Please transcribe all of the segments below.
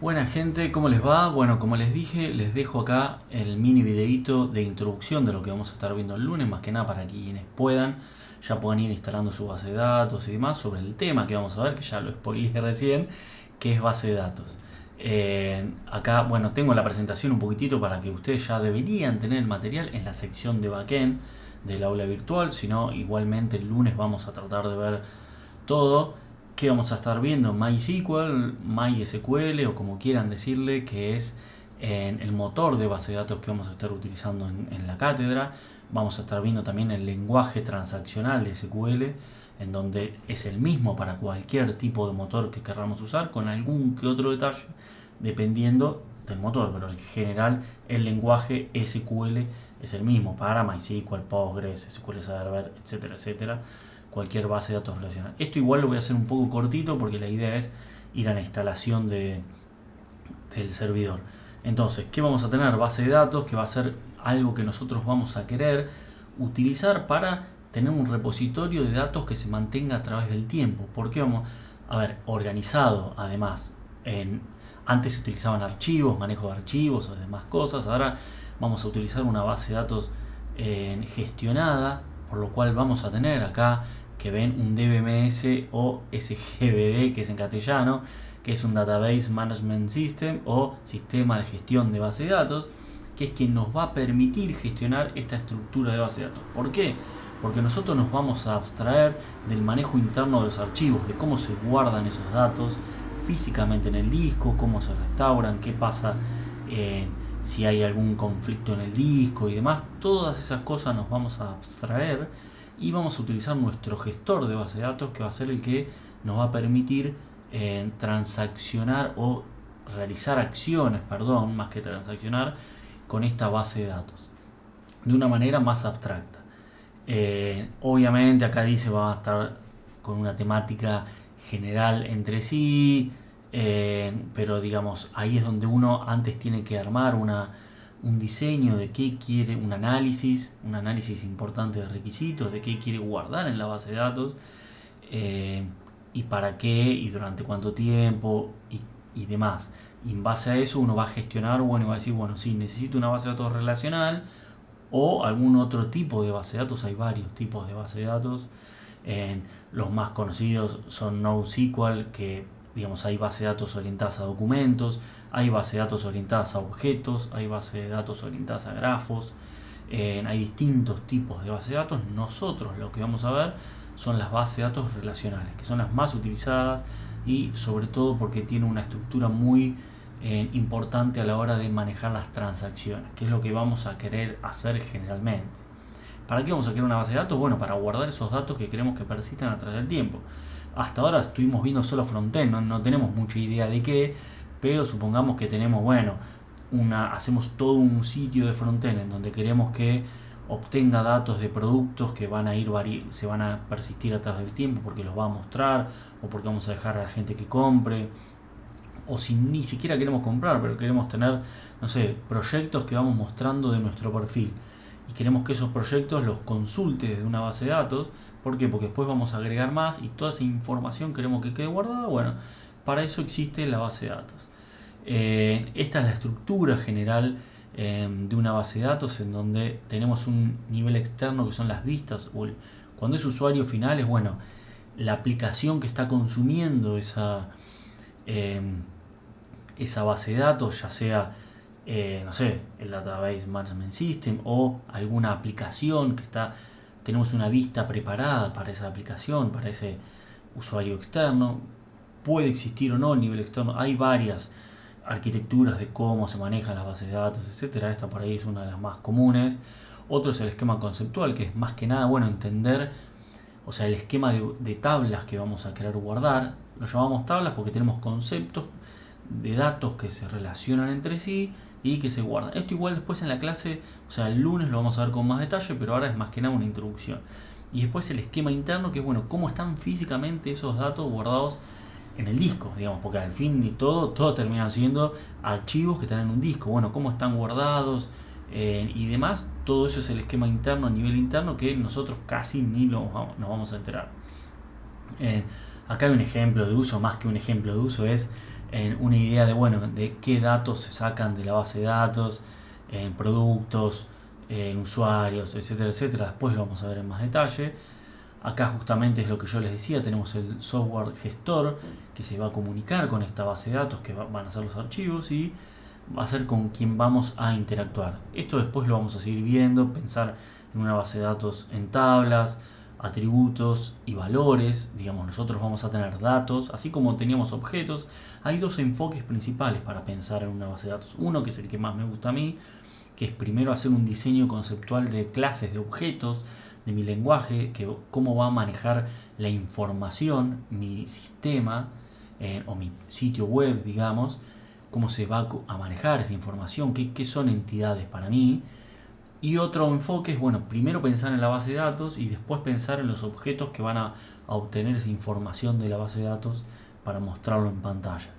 Buena gente, ¿cómo les va? Bueno, como les dije, les dejo acá el mini videito de introducción de lo que vamos a estar viendo el lunes, más que nada para que quienes puedan, ya puedan ir instalando su base de datos y demás sobre el tema que vamos a ver, que ya lo spoileé recién, que es base de datos. Acá, bueno, tengo la presentación un poquitito para que ustedes ya deberían tener el material en la sección de backend del aula virtual, si no, igualmente el lunes vamos a tratar de ver todo. Que vamos a estar viendo MySQL, MySQL o como quieran decirle, que es el motor de base de datos que vamos a estar utilizando en la cátedra. Vamos a estar viendo también el lenguaje transaccional de SQL, en donde es el mismo para cualquier tipo de motor que queramos usar, con algún que otro detalle, dependiendo del motor, pero en general el lenguaje SQL es el mismo para MySQL, Postgres, SQL Server, etcétera, etcétera, cualquier base de datos relacional. Esto igual lo voy a hacer un poco cortito porque la idea es ir a la instalación del servidor. Entonces, ¿qué vamos a tener? Base de datos, que va a ser algo que nosotros vamos a querer utilizar para tener un repositorio de datos que se mantenga a través del tiempo. Porque vamos a ver, organizado además. Antes se utilizaban archivos, manejo de archivos o demás cosas. Ahora vamos a utilizar una base de datos gestionada, por lo cual vamos a tener acá que ven un DBMS o SGBD, que es en castellano, que es un Database Management System o sistema de gestión de base de datos, que es quien nos va a permitir gestionar esta estructura de base de datos. ¿Por qué? Porque nosotros nos vamos a abstraer del manejo interno de los archivos, de cómo se guardan esos datos físicamente en el disco, cómo se restauran, qué pasa si hay algún conflicto en el disco y demás. Todas esas cosas nos vamos a abstraer y vamos a utilizar nuestro gestor de base de datos, que va a ser el que nos va a permitir transaccionar o realizar acciones, perdón, más que transaccionar, con esta base de datos de una manera más abstracta. Obviamente acá dice va a estar con una temática general entre sí, pero digamos ahí es donde uno antes tiene que armar un diseño de qué quiere, un análisis importante de requisitos, de qué quiere guardar en la base de datos, y para qué y durante cuánto tiempo y demás. Y en base a eso uno va a gestionar, bueno, y va a decir, bueno, sí, necesito una base de datos relacional o algún otro tipo de base de datos. Hay varios tipos de base de datos. Los más conocidos son NoSQL, que digamos hay base de datos orientadas a documentos, hay base de datos orientadas a objetos, hay base de datos orientadas a grafos, hay distintos tipos de base de datos. Nosotros lo que vamos a ver son las bases de datos relacionales, que son las más utilizadas y sobre todo porque tienen una estructura muy importante a la hora de manejar las transacciones, que es lo que vamos a querer hacer generalmente. ¿Para qué vamos a querer una base de datos? Bueno, para guardar esos datos que queremos que persistan a través del tiempo. Hasta ahora estuvimos viendo solo frontend, no tenemos mucha idea de qué, pero supongamos que tenemos, bueno, hacemos todo un sitio de frontend en donde queremos que obtenga datos de productos que se van a persistir a través del tiempo porque los va a mostrar o porque vamos a dejar a la gente que compre, o si ni siquiera queremos comprar pero queremos tener, no sé, proyectos que vamos mostrando de nuestro perfil y queremos que esos proyectos los consulte desde una base de datos. ¿Por qué? Porque después vamos a agregar más y toda esa información queremos que quede guardada. Bueno, para eso existe la base de datos. Esta es la estructura general de una base de datos, en donde tenemos un nivel externo que son las vistas, o cuando es usuario final es, bueno, la aplicación que está consumiendo esa base de datos, ya sea no sé, el Database Management System o alguna aplicación tenemos una vista preparada para esa aplicación, para ese usuario externo. Puede existir o no el nivel externo. Hay varias arquitecturas de cómo se manejan las bases de datos, etcétera. Esta por ahí es una de las más comunes. Otro es el esquema conceptual, que es más que nada, bueno, entender, o sea, el esquema de tablas que vamos a querer guardar. Lo llamamos tablas porque tenemos conceptos de datos que se relacionan entre sí y que se guardan. Esto igual después en la clase, o sea, el lunes lo vamos a ver con más detalle, pero ahora es más que nada una introducción. Y después el esquema interno, que es, bueno, cómo están físicamente esos datos guardados en el disco, digamos, porque al fin y todo termina siendo archivos que están en un disco. Bueno, cómo están guardados y demás. Todo eso es el esquema interno a nivel interno, que nosotros casi ni nos vamos a enterar. Acá hay un ejemplo de uso, más que un ejemplo de uso, es una idea de, bueno, de qué datos se sacan de la base de datos, en productos, en usuarios, etcétera, etcétera. Después lo vamos a ver en más detalle. Acá justamente es lo que yo les decía, tenemos el software gestor que se va a comunicar con esta base de datos, que van a ser los archivos, y va a ser con quien vamos a interactuar. Esto después lo vamos a seguir viendo, pensar en una base de datos en tablas, atributos y valores. Digamos, nosotros vamos a tener datos, así como teníamos objetos. Hay dos enfoques principales para pensar en una base de datos. Uno, que es el que más me gusta a mí, que es primero hacer un diseño conceptual de clases, de objetos, de mi lenguaje, que cómo va a manejar la información, mi sistema o mi sitio web, digamos, cómo se va a manejar esa información, qué son entidades para mí. Y otro enfoque es, bueno, primero pensar en la base de datos y después pensar en los objetos que van a obtener esa información de la base de datos para mostrarlo en pantalla.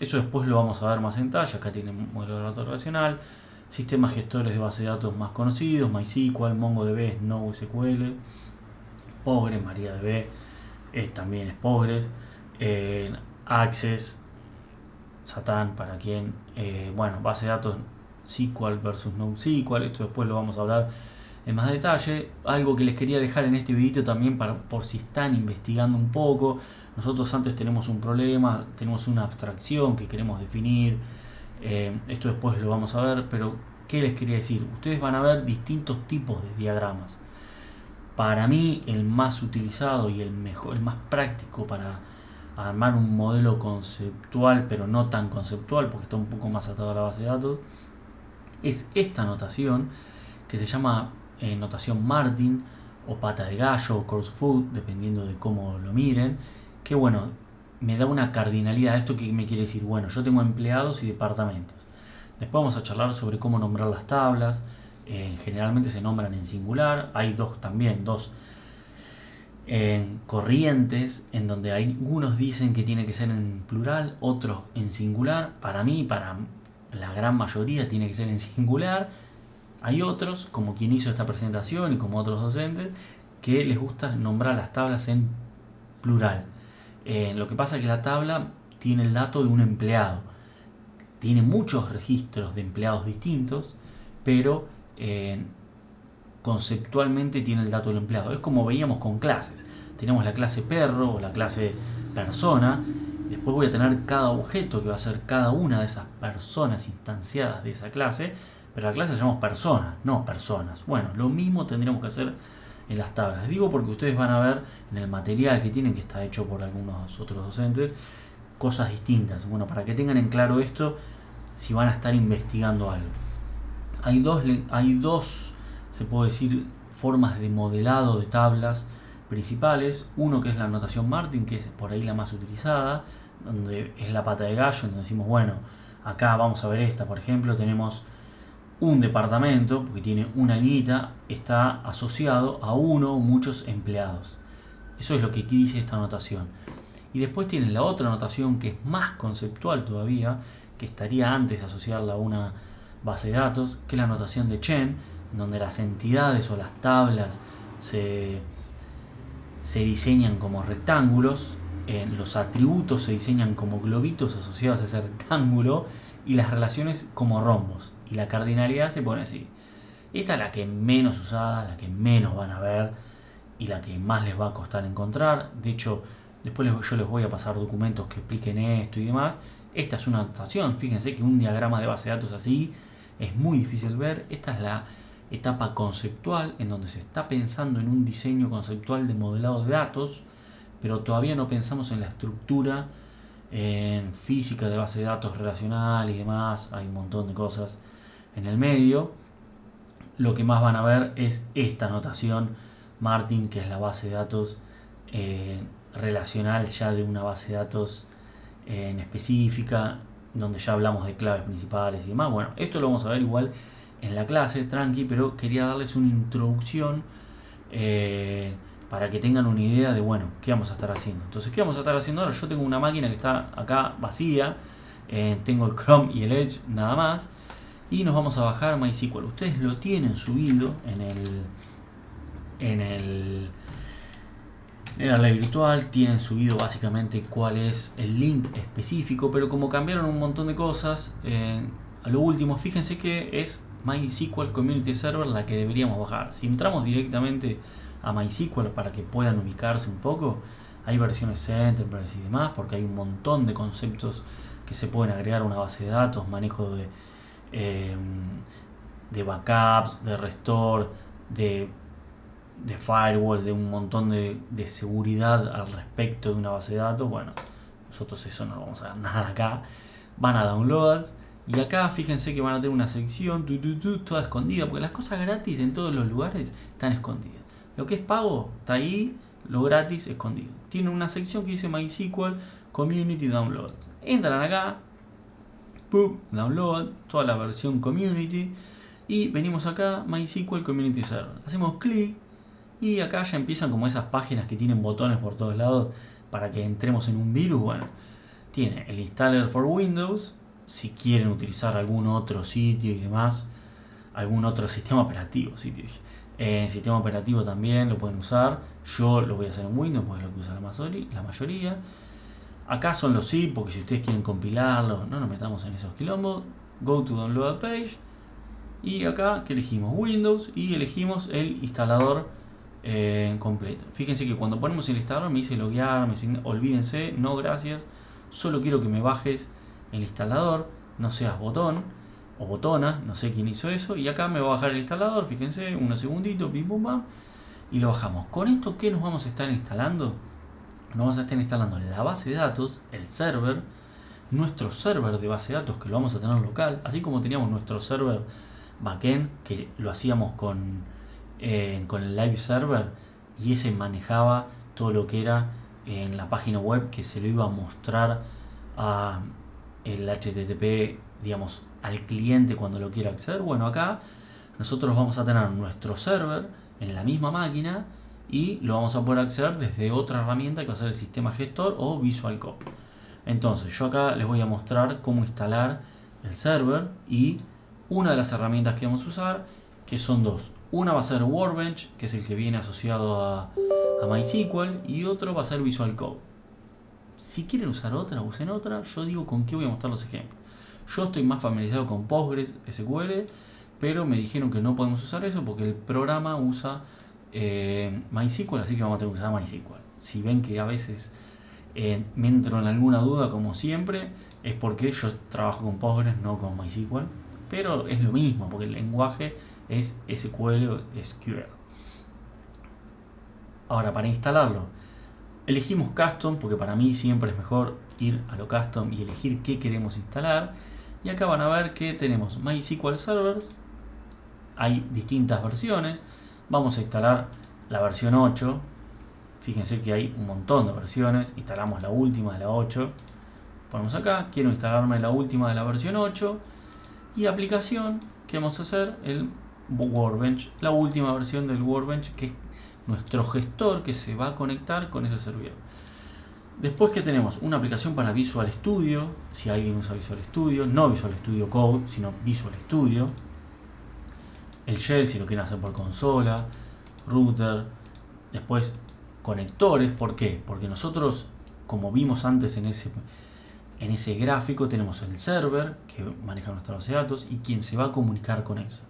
Eso después lo vamos a ver más en detalle. Acá tiene un modelo de datos relacional, sistemas gestores de base de datos más conocidos: MySQL, MongoDB, NoSQL, Postgres, MariaDB, también es Postgres, Access, Satan, para quien, bueno, base de datos SQL versus NoSQL. Esto después lo vamos a hablar en más detalle. Algo que les quería dejar en este video también, por si están investigando un poco. Nosotros antes tenemos un problema, tenemos una abstracción que queremos definir. Esto después lo vamos a ver, pero ¿qué les quería decir? Ustedes van a ver distintos tipos de diagramas. Para mí el más utilizado y el más práctico para armar un modelo conceptual, pero no tan conceptual porque está un poco más atado a la base de datos, es esta notación que se llama notación Martin o pata de gallo o Cornfoot, dependiendo de cómo lo miren, que bueno, me da una cardinalidad. ¿Esto qué me quiere decir? Bueno, yo tengo empleados y departamentos. Después vamos a charlar sobre cómo nombrar las tablas. Generalmente se nombran en singular. Hay dos corrientes en donde algunos dicen que tiene que ser en plural, otros en singular. Para mí, para la gran mayoría, tiene que ser en singular. Hay otros, como quien hizo esta presentación y como otros docentes, que les gusta nombrar las tablas en plural. Lo que pasa es que la tabla tiene el dato de un empleado, tiene muchos registros de empleados distintos, pero conceptualmente tiene el dato del empleado. Es como veíamos con clases. Tenemos la clase perro o la clase persona. Después voy a tener cada objeto que va a ser cada una de esas personas instanciadas de esa clase, pero la clase la llamamos personas, no personas. Bueno, lo mismo tendríamos que hacer en las tablas. Digo porque ustedes van a ver en el material que tienen, que está hecho por algunos otros docentes, cosas distintas. Bueno, para que tengan en claro esto, si van a estar investigando algo. Hay dos, se puede decir, formas de modelado de tablas principales. Uno, que es la notación Martin, que es por ahí la más utilizada, donde es la pata de gallo, donde decimos, bueno, acá vamos a ver esta, por ejemplo, tenemos un departamento, porque tiene una lineita, está asociado a uno o muchos empleados. Eso es lo que aquí dice esta notación. Y después tienen la otra notación, que es más conceptual todavía, que estaría antes de asociarla a una base de datos, que es la notación de Chen, donde las entidades o las tablas se diseñan como rectángulos, los atributos se diseñan como globitos asociados a ese rectángulo, y las relaciones como rombos, y la cardinalidad se pone así. Esta es la que menos usada, la que menos van a ver y la que más les va a costar encontrar. De hecho, después yo les voy a pasar documentos que expliquen esto y demás. Esta es una notación. Fíjense que un diagrama de base de datos así es muy difícil ver. Esta es la etapa conceptual, en donde se está pensando en un diseño conceptual de modelado de datos, pero todavía no pensamos en la estructura, en física de base de datos relacional y demás. Hay un montón de cosas en el medio. Lo que más van a ver es esta notación Martin, que es la base de datos relacional ya de una base de datos en específica, donde ya hablamos de claves principales y demás. Bueno, esto lo vamos a ver igual en la clase, tranqui, pero quería darles una introducción para que tengan una idea de, bueno, qué vamos a estar haciendo. Entonces, ¿qué vamos a estar haciendo ahora? Yo tengo una máquina que está acá vacía, tengo el Chrome y el Edge nada más, y nos vamos a bajar MySQL. Ustedes lo tienen subido en En la red virtual tienen subido básicamente cuál es el link específico, pero como cambiaron un montón de cosas, a lo último, fíjense que es MySQL Community Server la que deberíamos bajar. Si entramos directamente a MySQL para que puedan ubicarse un poco, hay versiones Enterprise y demás, porque hay un montón de conceptos que se pueden agregar a una base de datos, manejo eh, de backups, de restore, de firewall, de un montón de seguridad al respecto de una base de datos. Bueno, nosotros eso no lo vamos a ver nada acá. Van a downloads y acá fíjense que van a tener una sección toda escondida, porque las cosas gratis en todos los lugares están escondidas. Lo que es pago está ahí, lo gratis escondido. Tiene una sección que dice MySQL Community Downloads. Entran acá, ¡pum! Download, toda la versión Community, y venimos acá, MySQL Community Server. Hacemos clic y acá ya empiezan como esas páginas que tienen botones por todos lados para que entremos en un virus. Bueno, tiene el installer for Windows, si quieren utilizar algún otro sitio y demás, algún otro sistema operativo, en sistema operativo también lo pueden usar. Yo lo voy a hacer en Windows porque es lo que usa la mayoría. Acá son los zip, porque si ustedes quieren compilarlo, no nos metamos en esos quilombos. Go to download page. Y acá que elegimos Windows y elegimos el instalador completo. Fíjense que cuando ponemos el instalador me dice loguear, me dice olvídense, no gracias, solo quiero que me bajes el instalador, no seas botón o botona, no sé quién hizo eso, y acá me va a bajar el instalador, fíjense, unos segunditos, pim pum pam, y lo bajamos. Con esto, ¿qué nos vamos a estar instalando? Nos vamos a estar instalando la base de datos, el server, nuestro server de base de datos que lo vamos a tener local, así como teníamos nuestro server backend que lo hacíamos con el live server, y ese manejaba todo lo que era en la página web, que se lo iba a mostrar a el HTTP, digamos, al cliente cuando lo quiera acceder. Bueno, acá nosotros vamos a tener nuestro server en la misma máquina y lo vamos a poder acceder desde otra herramienta que va a ser el sistema gestor o Visual Code. Entonces yo acá les voy a mostrar cómo instalar el server y una de las herramientas que vamos a usar, que son dos. Una va a ser Workbench, que es el que viene asociado a MySQL, y otro va a ser Visual Code. Si quieren usar otra, usen otra. Yo digo con qué voy a mostrar los ejemplos. Yo estoy más familiarizado con PostgreSQL, pero me dijeron que no podemos usar eso porque el programa usa MySQL, así que vamos a tener que usar MySQL. Si ven que a veces me entro en alguna duda, como siempre, es porque yo trabajo con Postgres, no con MySQL, pero es lo mismo, porque el lenguaje es SQL o SQL. Ahora, para instalarlo, elegimos Custom, porque para mí siempre es mejor ir a lo Custom y elegir qué queremos instalar. Y acá van a ver que tenemos MySQL Servers, hay distintas versiones. Vamos a instalar la versión 8. Fíjense que hay un montón de versiones. Instalamos la última de la 8. Ponemos acá, quiero instalarme la última de la versión 8. Y aplicación, ¿qué vamos a hacer? El Workbench, la última versión del Workbench, que es nuestro gestor que se va a conectar con ese servidor. Después que tenemos una aplicación para Visual Studio, si alguien usa Visual Studio, no Visual Studio Code, sino Visual Studio. El shell si lo quieren hacer por consola, router, después conectores. ¿Por qué? Porque nosotros, como vimos antes en ese gráfico, tenemos el server que maneja nuestra base de datos y quien se va a comunicar con eso.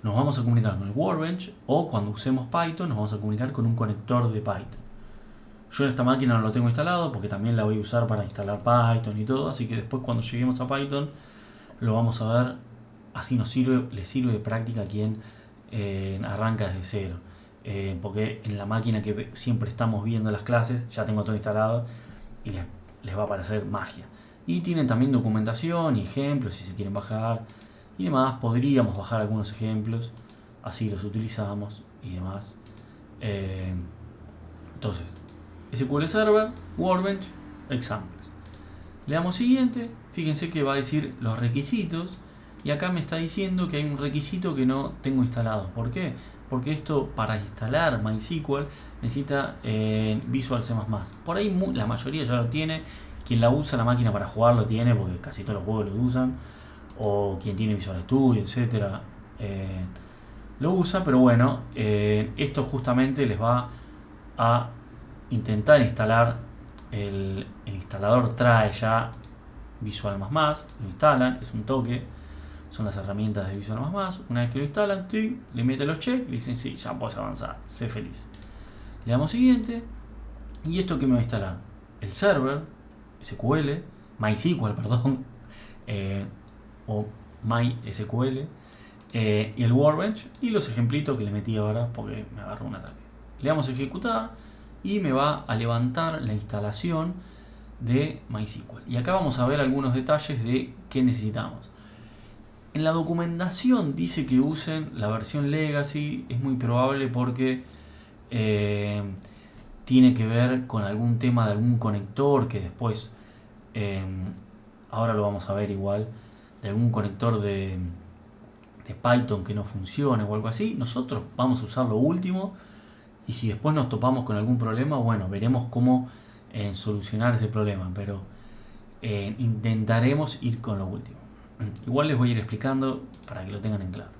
Nos vamos a comunicar con el Workbench, o cuando usemos Python nos vamos a comunicar con un conector de Python. Yo en esta máquina no lo tengo instalado porque también la voy a usar para instalar Python y todo, así que después cuando lleguemos a Python lo vamos a ver. Así le sirve de práctica a quien arranca desde cero, porque en la máquina que siempre estamos viendo las clases ya tengo todo instalado y les va a parecer magia. Y tienen también documentación y ejemplos si se quieren bajar y demás. Podríamos bajar algunos ejemplos, así los utilizamos y demás. Entonces, SQL Server, Workbench, Examples. Le damos siguiente. Fíjense que va a decir los requisitos. Y acá me está diciendo que hay un requisito que no tengo instalado. ¿Por qué? Porque esto, para instalar MySQL, necesita Visual C++. Por ahí la mayoría ya lo tiene. Quien la usa la máquina para jugar lo tiene, porque casi todos los juegos lo usan. O quien tiene Visual Studio, etcétera, lo usa. Pero bueno, esto justamente les va a intentar instalar el instalador trae ya Visual++, lo instalan, es un toque, son las herramientas de Visual++. Una vez que lo instalan, le mete los checks, le dicen sí, ya puedes avanzar, sé feliz. Le damos siguiente, y esto que me va a instalar, el server, SQL, MySQL, perdón, o MySQL, y el Workbench, y los ejemplitos que le metí ahora porque me agarró un ataque. Le damos a ejecutar y me va a levantar la instalación de MySQL. Y acá vamos a ver algunos detalles de qué necesitamos. En la documentación dice que usen la versión Legacy, es muy probable porque tiene que ver con algún tema de algún conector que después, ahora lo vamos a ver igual, de algún conector de Python que no funcione o algo así. Nosotros vamos a usar lo último y si después nos topamos con algún problema, bueno, veremos cómo solucionar ese problema, pero intentaremos ir con lo último. Igual les voy a ir explicando para que lo tengan en claro.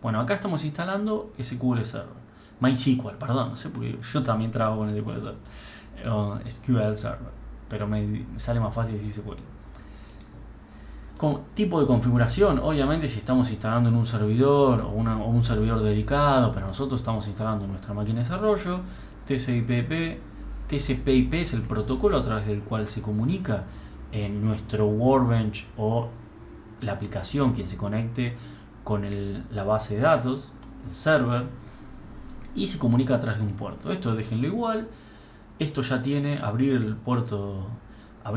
Bueno, acá estamos instalando SQL Server. MySQL, perdón, no sé porque yo también trabajo con SQL Server. SQL Server, pero me sale más fácil decir SQL. Con tipo de configuración, obviamente si estamos instalando en un servidor o un servidor dedicado, pero nosotros estamos instalando en nuestra máquina de desarrollo, TCP/IP es el protocolo a través del cual se comunica en nuestro Workbench o la aplicación que se conecte con la base de datos, el server, y se comunica a través de un puerto. Esto déjenlo igual. Esto ya tiene abrir el puerto a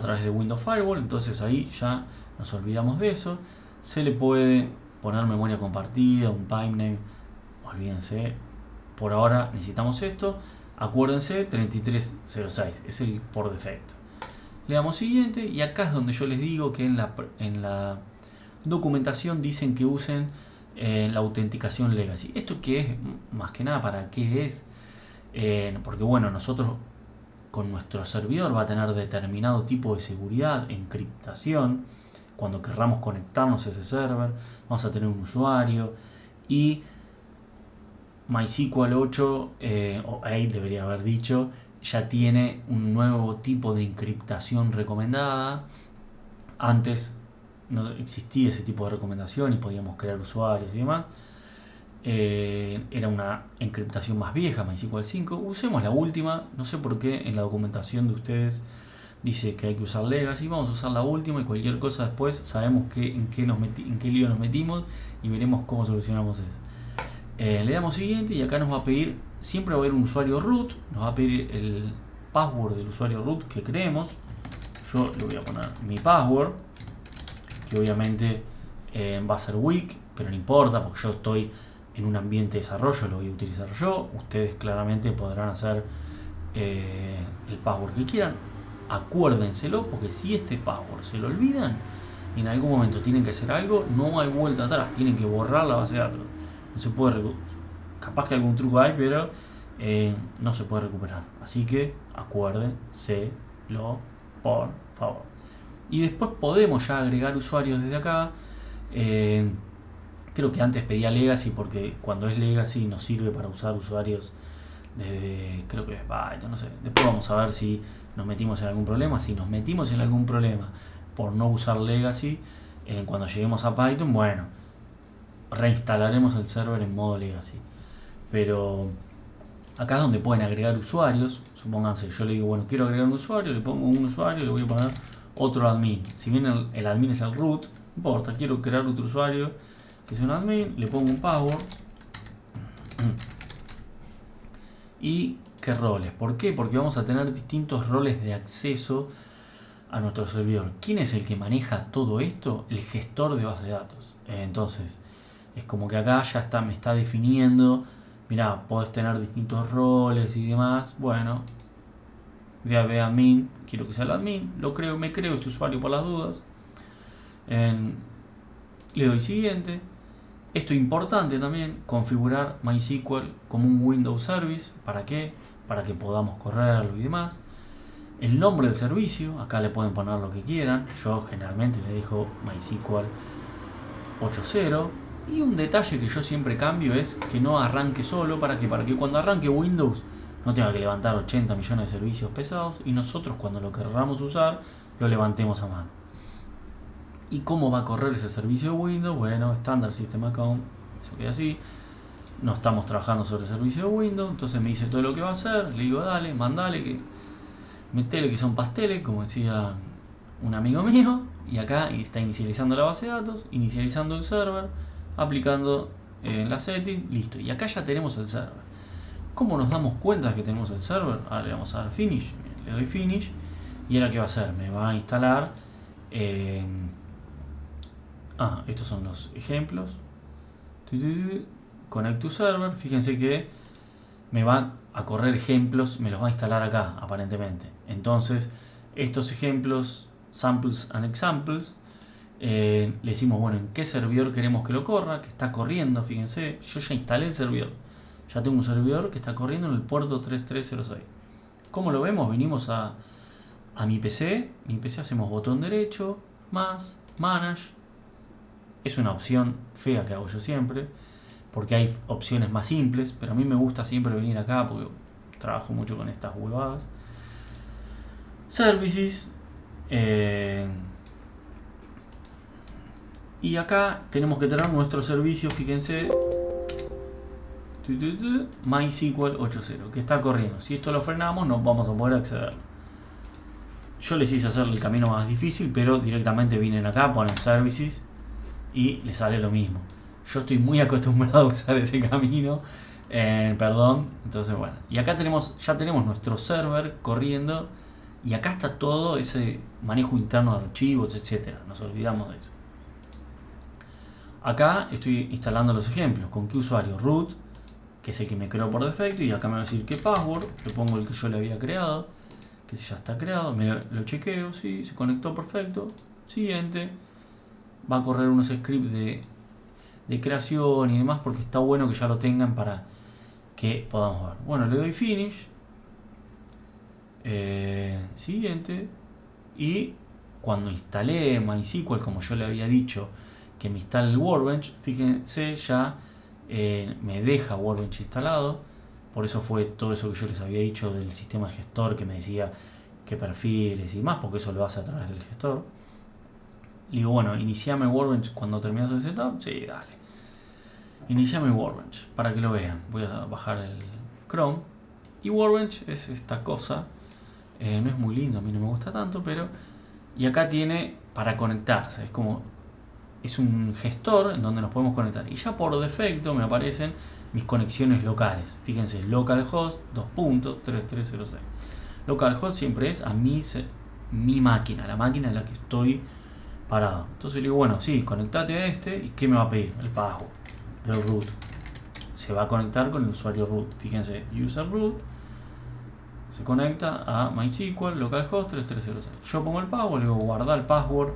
través de Windows Firewall, entonces ahí ya nos olvidamos de eso. Se le puede poner memoria compartida, un pipename, olvídense, por ahora necesitamos esto. Acuérdense, 3306 es el por defecto. Le damos siguiente y acá es donde yo les digo que en la documentación dicen que usen la autenticación legacy. ¿Esto qué es? Más que nada, ¿para qué es? Porque bueno, nosotros con nuestro servidor va a tener determinado tipo de seguridad, encriptación. Cuando querramos conectarnos a ese server, vamos a tener un usuario y MySQL 8 o 8 debería haber dicho, ya tiene un nuevo tipo de encriptación recomendada. Antes no existía ese tipo de recomendación y podíamos crear usuarios y demás. Era una encriptación más vieja, MySQL 5. Usemos la última, no sé por qué en la documentación de ustedes dice que hay que usar Legacy. Vamos a usar la última y cualquier cosa después sabemos en qué lío nos metimos y veremos cómo solucionamos eso. Le damos siguiente y acá nos va a pedir, siempre va a haber un usuario root, nos va a pedir el password del usuario root que creemos. Yo le voy a poner mi password, que obviamente va a ser weak, pero no importa porque yo estoy en un ambiente de desarrollo, lo voy a utilizar yo. Ustedes claramente podrán hacer el password que quieran. Acuérdenselo porque si este password se lo olvidan y en algún momento tienen que hacer algo, no hay vuelta atrás, tienen que borrar la base de datos. No se puede capaz que algún truco hay, pero no se puede recuperar. Así que acuérdenselo, por favor. Y después podemos ya agregar usuarios desde acá. Creo que antes pedía Legacy porque cuando es Legacy nos sirve para usar usuarios desde, creo que es Python, no sé. Después vamos a ver si nos metimos en algún problema. Si nos metimos en algún problema por no usar Legacy, cuando lleguemos a Python, bueno, reinstalaremos el server en modo Legacy. Pero acá es donde pueden agregar usuarios. Supónganse, yo le digo, bueno, quiero agregar un usuario, le pongo un usuario y le voy a poner otro admin. Si bien el admin es el root, no importa, quiero crear otro usuario que sea un admin, le pongo un password. ¿Y qué roles? ¿Por qué? Porque vamos a tener distintos roles de acceso a nuestro servidor. ¿Quién es el que maneja todo esto? El gestor de base de datos. Entonces, es como que acá ya me está definiendo, mirá, podés tener distintos roles y demás. Bueno, de admin, quiero que sea el admin, me creo este usuario por las dudas. Le doy siguiente. Esto es importante también, configurar MySQL como un Windows Service. ¿Para qué? Para que podamos correrlo y demás. El nombre del servicio, acá le pueden poner lo que quieran. Yo generalmente le dejo MySQL 8.0. Y un detalle que yo siempre cambio es que no arranque solo. ¿Para qué? Para que cuando arranque Windows no tenga que levantar 80 millones de servicios pesados y nosotros cuando lo querramos usar lo levantemos a mano. ¿Y cómo va a correr ese servicio de Windows? Bueno, Standard System Account, eso queda así. No estamos trabajando sobre el servicio de Windows, entonces me dice todo lo que va a hacer. Le digo, dale, mandale, metele que son pasteles, como decía un amigo mío. Y acá está inicializando la base de datos, inicializando el server, aplicando la setting, listo. Y acá ya tenemos el server. ¿Cómo nos damos cuenta que tenemos el server? Ahora le vamos a dar Finish. Le doy Finish. Y ahora ¿qué va a hacer? Me va a instalar... estos son los ejemplos. Connect to server. Fíjense que me va a correr ejemplos, me los va a instalar acá, aparentemente. Entonces, estos ejemplos, samples and examples, le decimos, bueno, en qué servidor queremos que lo corra, que está corriendo. Fíjense, yo ya instalé el servidor. Ya tengo un servidor que está corriendo en el puerto 3306. ¿Cómo lo vemos? Venimos a mi PC. Mi PC hacemos botón derecho, más, manage. Es una opción fea que hago yo siempre, porque hay opciones más simples, pero a mí me gusta siempre venir acá porque trabajo mucho con estas huevadas. Services. Y acá tenemos que tener nuestro servicio, fíjense, MySQL 8.0, que está corriendo. Si esto lo frenamos, no vamos a poder acceder. Yo les hice hacer el camino más difícil, pero directamente vienen acá, ponen Services y les sale lo mismo. Yo estoy muy acostumbrado a usar ese camino, perdón. Entonces, bueno, y acá ya tenemos nuestro server corriendo y acá está todo ese manejo interno de archivos, etcétera. Nos olvidamos de eso. Acá estoy instalando los ejemplos. ¿Con qué usuario? Root, que es el que me creó por defecto, y acá me va a decir qué password. Le pongo el que yo le había creado, que si ya está creado, lo chequeo, sí, se conectó perfecto. Siguiente. Va a correr unos scripts de creación y demás, porque está bueno que ya lo tengan para que podamos ver. Bueno, le doy Finish. Siguiente. Y cuando instalé MySQL, como yo le había dicho que me instale el Workbench, fíjense, ya me deja Workbench instalado. Por eso fue todo eso que yo les había dicho del sistema gestor, que me decía qué perfiles y más, porque eso lo hace a través del gestor. Le digo, bueno, iniciame Workbench cuando terminas el setup. Sí, dale. Iniciame Workbench para que lo vean. Voy a bajar el Chrome. Y Workbench es esta cosa. No es muy lindo, a mí no me gusta tanto, pero... Y acá tiene para conectarse. Es un gestor en donde nos podemos conectar. Y ya por defecto me aparecen mis conexiones locales. Fíjense, localhost 2.3306. Localhost siempre es a mi máquina, la máquina en la que estoy parado. Entonces le digo, bueno, sí, conectate a este. ¿Y qué me va a pedir? El password del root. Se va a conectar con el usuario root. Fíjense, user root. Se conecta a MySQL, localhost 3306. Yo pongo el password, le digo guardar el password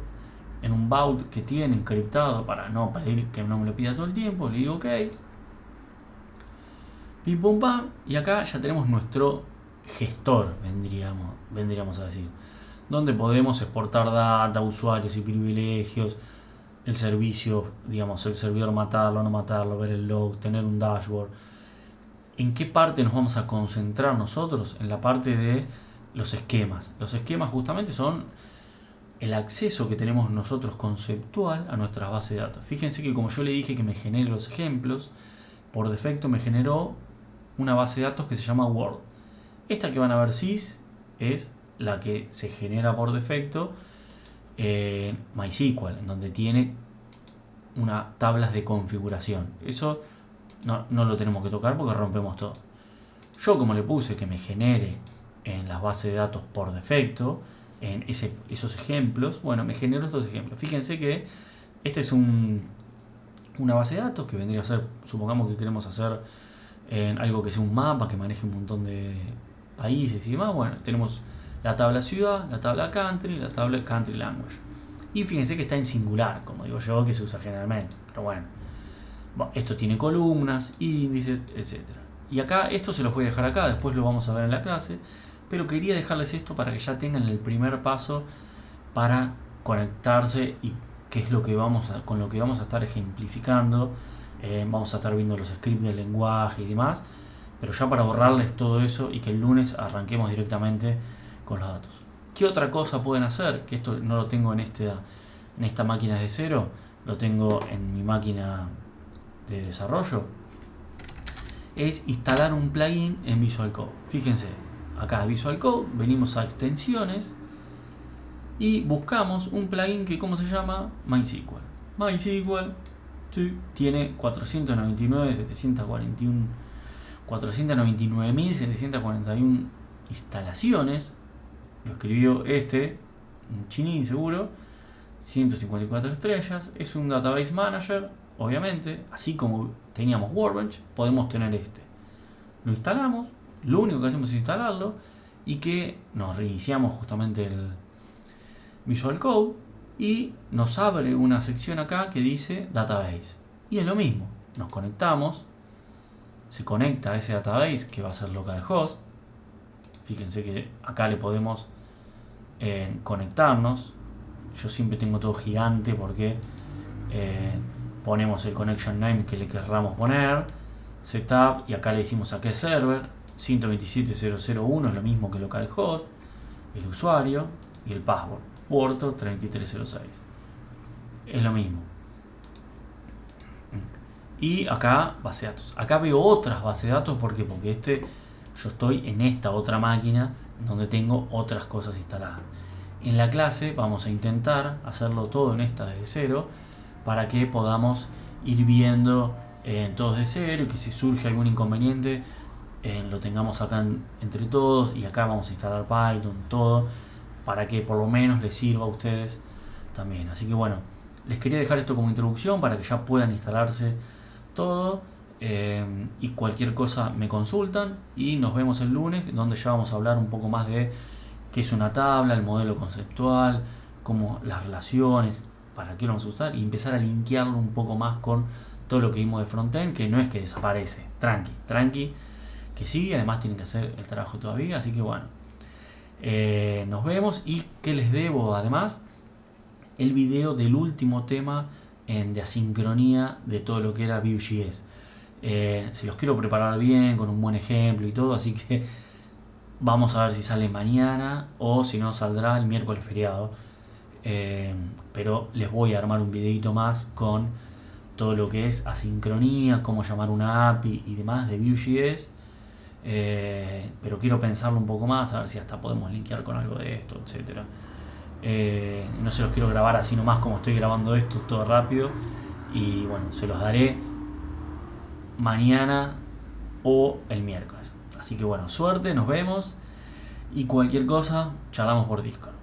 en un vault que tiene encriptado para no pedir que no me lo pida todo el tiempo. Le digo OK. Pim pum pam. Y acá ya tenemos nuestro gestor, vendríamos a decir, donde podemos exportar data, usuarios y privilegios, el servicio, digamos, el servidor matarlo, no matarlo, ver el log, tener un dashboard. ¿En qué parte nos vamos a concentrar nosotros? En la parte de los esquemas. Los esquemas justamente son el acceso que tenemos nosotros conceptual a nuestras bases de datos. Fíjense que como yo le dije que me genere los ejemplos, por defecto me generó una base de datos que se llama Word. Esta que van a ver sys es la que se genera por defecto en MySQL, en donde tiene unas tablas de configuración. Eso no lo tenemos que tocar porque rompemos todo. Yo como le puse que me genere en las bases de datos por defecto, en esos ejemplos, bueno, me generó estos ejemplos. Fíjense que este es una base de datos que vendría a ser, supongamos que queremos hacer algo que sea un mapa que maneje un montón de países y demás. Bueno, tenemos la tabla ciudad, la tabla country, la tabla country language. Y fíjense que está en singular, como digo yo, que se usa generalmente. Pero bueno, esto tiene columnas, índices, etc. Y acá, esto se los voy a dejar acá, después lo vamos a ver en la clase. Pero quería dejarles esto para que ya tengan el primer paso para conectarse y qué es lo que con lo que vamos a estar ejemplificando. Vamos a estar viendo los scripts del lenguaje y demás. pero ya para borrarles todo eso y que el lunes arranquemos directamente con los datos. ¿Qué otra cosa pueden hacer? Que esto no lo tengo en esta máquina de cero, lo tengo en mi máquina de desarrollo, es instalar un plugin en Visual Code. Fíjense, acá Visual Code, venimos a extensiones y buscamos un plugin que, ¿cómo se llama? MySQL. MySQL tiene 499.741 instalaciones. Lo escribió un chinín seguro. 154 estrellas. Es un database manager, obviamente. Así como teníamos Workbench, podemos tener este. Lo instalamos. Lo único que hacemos es instalarlo. Y que nos reiniciamos justamente el Visual Code. Y nos abre una sección acá que dice Database. Y es lo mismo. Nos conectamos. Se conecta a ese database que va a ser localhost. Fíjense que acá le podemos conectarnos. Yo siempre tengo todo gigante porque ponemos el connection name que le querramos poner, setup, y acá le decimos a qué server. 127.0.0.1 es lo mismo que localhost, el usuario y el password, puerto 3306, es lo mismo. Y acá base de datos. Acá veo otras bases de datos. ¿Por qué? Porque yo estoy en esta otra máquina donde tengo otras cosas instaladas. En la clase vamos a intentar hacerlo todo en esta desde cero para que podamos ir viendo todos de cero y que si surge algún inconveniente lo tengamos acá entre todos, y acá vamos a instalar Python, todo, para que por lo menos les sirva a ustedes también. Así que bueno, les quería dejar esto como introducción para que ya puedan instalarse todo, y cualquier cosa me consultan y nos vemos el lunes, donde ya vamos a hablar un poco más de qué es una tabla, el modelo conceptual, cómo las relaciones, para qué lo vamos a usar, y empezar a linkearlo un poco más con todo lo que vimos de frontend, que no es que desaparece, tranqui, que sigue, además tienen que hacer el trabajo todavía. Así que bueno, nos vemos. Y que les debo además el video del último tema de asincronía de todo lo que era Vue.js. Se los quiero preparar bien, con un buen ejemplo y todo, así que vamos a ver si sale mañana o si no saldrá el miércoles feriado. Pero les voy a armar un videito más con todo lo que es asincronía, cómo llamar una API y demás de Vue.js. Pero quiero pensarlo un poco más, a ver si hasta podemos linkear con algo de esto, etcétera. No se los quiero grabar así nomás como estoy grabando esto, todo rápido. Y bueno, se los daré mañana o el miércoles. Así que bueno, suerte, nos vemos. Y cualquier cosa, charlamos por Discord.